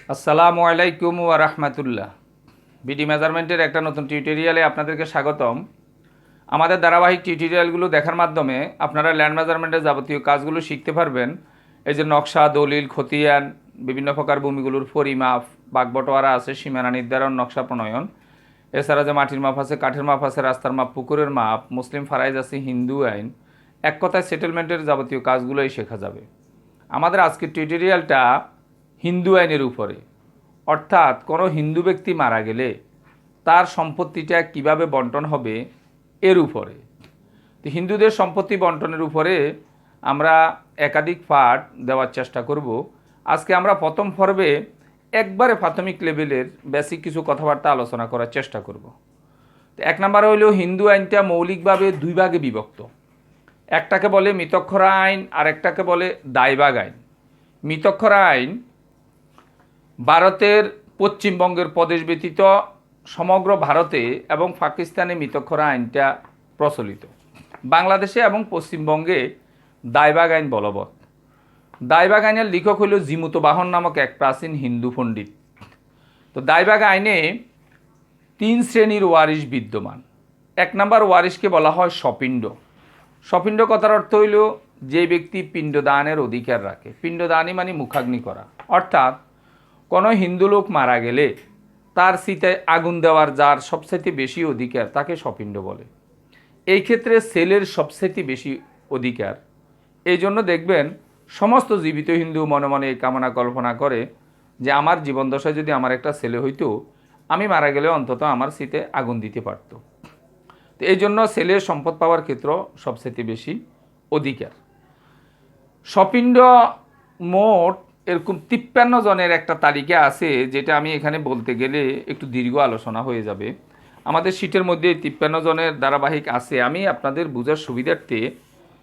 আসসালামু আলাইকুম ওয়া রাহমাতুল্লাহ। বিডি মেজারমেন্টের একটা নতুন টিউটোরিয়ালে আপনাদেরকে স্বাগতম। আমাদের ধারাবাহিক টিউটোরিয়ালগুলো দেখার মাধ্যমে আপনারা ল্যান্ড মেজারমেন্টের যাবতীয় কাজগুলো শিখতে পারবেন। এই যে নকশা, দলিল, খতিয়ান, বিভিন্ন প্রকার ভূমিগুলোর পরিমাপ, বাগবটোয়ারা আছে, সীমানা নির্ধারণ, নকশা প্রণয়ন, এছাড়া যে মাটির মাপ আছে, কাঠের মাপ আছে, রাস্তার মাপ, পুকুরের মাপ, মুসলিম ফারাইজ আছে, হিন্দু আইন, এক কথায় সেটেলমেন্টের যাবতীয় কাজগুলোই শেখা যাবে। আমাদের আজকের টিউটোরিয়ালটা হিন্দু আইনের উপরে, অর্থাৎ কোনো হিন্দু ব্যক্তি মারা গেলে তার সম্পত্তিটা কিভাবে বন্টন হবে এর উপরে। তো হিন্দুদের সম্পত্তি বন্টনের উপরে আমরা একাধিক পাঠ দেওয়ার চেষ্টা করব। আজকে আমরা প্রথম পর্বে একবারে প্রাথমিক লেভেলের বেসিক কিছু কথাবার্তা আলোচনা করার চেষ্টা করব। তো এক নম্বরে হলো হিন্দু আইনটা মৌলিকভাবে দুই ভাগে বিভক্ত। একটাকে বলে মিতক্ষরা আইন আর একটাকে বলে দায়ভাগ আইন। মিতক্ষরা আইন ভারতের পশ্চিমবঙ্গের প্রদেশ ব্যতীত সমগ্র ভারতে এবং পাকিস্তানে মিতক্ষরা আইনটা প্রচলিত। বাংলাদেশে এবং পশ্চিমবঙ্গে দায়ভাগ আইন বলবৎ। দায়ভাগ আইনের লেখক হল জিমুত বাহন নামক এক প্রাচীন হিন্দু পণ্ডিত। তো দায়ভাগ আইনে 3 শ্রেণীর ওয়ারিশ বিদ্যমান। এক নম্বর ওয়ারিশকে বলা হয় সপিণ্ড। সপিণ্ড কথার অর্থ হইল যে ব্যক্তি পিণ্ডদানের অধিকার রাখে। পিণ্ডদানই মানে মুখাগ্নি করা, অর্থাৎ কোনো হিন্দু লোক মারা গেলে তার চিতায় আগুন দেওয়ার যার সবচাইতে বেশি অধিকার তাকে সপিণ্ড বলে। এই ক্ষেত্রে ছেলের সবচাইতে বেশি অধিকার। এই জন্য দেখবেন সমস্ত জীবিত হিন্দু মনে মনে এই কামনা কল্পনা করে যে আমার জীবনদশায় যদি আমার একটা ছেলে হইতো, আমি মারা গেলে অন্তত আমার চিতে আগুন দিতে পারত। তো এই জন্য ছেলের সম্পদ পাওয়ার ক্ষেত্র সবচাইতে বেশি অধিকার। সপিণ্ড মোট এরকম 53 জনের একটা তালিকা আছে, যেটা আমি এখানে বলতে গেলে একটু দীর্ঘ আলোচনা হয়ে যাবে। আমাদের শীটের মধ্যে 53 জনের ধারাবাহিক আছে। আমি আপনাদের বোঝার সুবিধার্থে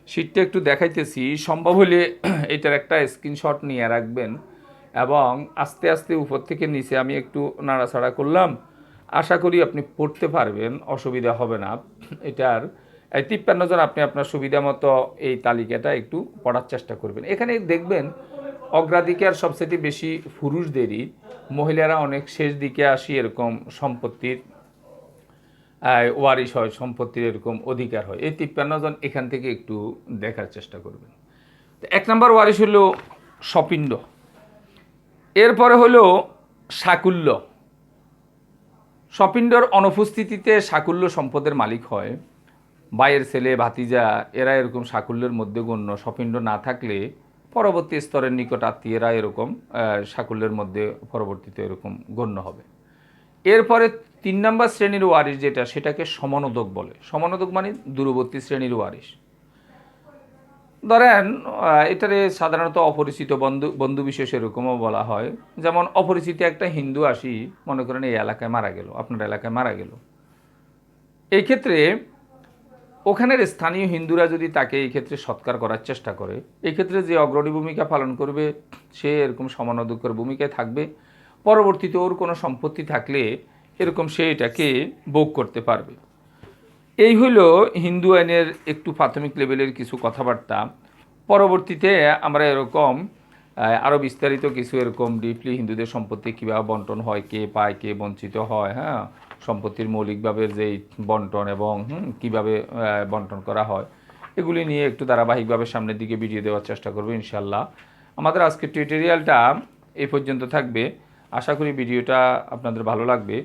শীটটা একটু দেখাইতেছি। সম্ভব হলে এটার একটা স্ক্রিনশট নিয়ে রাখবেন এবং আস্তে আস্তে উপর থেকে নিচে আমি একটু নাড়াচাড়া করলাম। আশা করি আপনি পড়তে পারবেন, অসুবিধা হবে না। এটার এই 53 জন আপনি আপনার সুবিধা মতো এই তালিকাটা একটু পড়ার চেষ্টা করবেন। এখানে দেখবেন অগ্রাধিকার সবচেয়ে বেশি পুরুষদেরই, মহিলারা অনেক শেষ দিকে আসি এরকম সম্পত্তির ওয়ারিশ হয়, সম্পত্তির এরকম অধিকার হয়। এই 53 জন এখান থেকে একটু দেখার চেষ্টা করবেন। তো এক নম্বর ওয়ারিশ হলো সপিণ্ড। এরপরে হলো সাকুল্য। সপিণ্ডর অনুপস্থিতিতে সাকুল্য সম্পদের মালিক হয়। ভাইয়ের ছেলে, ভাতিজা এরা এরকম সাকুল্যের মধ্যে গণ্য। সপিণ্ড না থাকলে পরবর্তী স্তরের নিকট আত্মীয়রা এরকম সাকুল্যের মধ্যে পরবর্তীতে এরকম গণ্য হবে। এরপরে 3 নম্বর শ্রেণীর ওয়ারিশ যেটা, সেটাকে সমানোদক বলে। সমানোদক মানে দূরবর্তী শ্রেণীর ওয়ারিশ। ধরেন এটারে সাধারণত অপরিচিত বন্ধু বিশেষ এরকমও বলা হয়। যেমন অপরিচিত একটা হিন্দু আসি, মনে করেন এই এলাকায় মারা গেল, আপনার এলাকায় মারা গেল। এই ক্ষেত্রে ওখানের স্থানীয় হিন্দুরা যদি তাকে এই ক্ষেত্রে সৎকার করার চেষ্টা করে, এই ক্ষেত্রে যে অগ্রণী ভূমিকা পালন করবে সে এরকম সমানোদকের ভূমিকায় থাকবে। পরবর্তীতে ওর কোনো সম্পত্তি থাকলে এরকম সে এটাকে ভোগ করতে পারবে। এই হলো হিন্দু আইনের একটু প্রাথমিক লেভেলের কিছু কথাবার্তা। পরবর্তীতে আমরা এরকম আরও বিস্তারিত কিছু এরকম ডিপলি হিন্দুদের সম্পত্তি কীভাবে বন্টন হয়, কে পায়, কে বঞ্চিত হয়, হ্যাঁ, সম্পত্তির মৌলিকভাবে যেই বন্টন এবং কীভাবে বন্টন করা হয়, এগুলি নিয়ে একটু ধারাবাহিকভাবে সামনের দিকে ভিডিও দেওয়ার চেষ্টা করবো ইনশাল্লাহ। আমাদের আজকের টিউটোরিয়ালটা এই পর্যন্ত থাকবে। আশা করি ভিডিওটা আপনাদের ভালো লাগবে।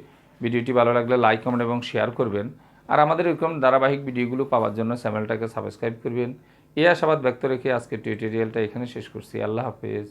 ভিডিওটি ভালো লাগলে লাইক, কমেন্ট এবং শেয়ার করবেন। আর আমাদের এরকম ধারাবাহিক ভিডিওগুলো পাওয়ার জন্য চ্যানেলটাকে সাবস্ক্রাইব করবেন। এই আশাবাদ ব্যক্ত রেখে আজকের টিউটোরিয়ালটা এখানে শেষ করছি। আল্লাহ হাফেজ।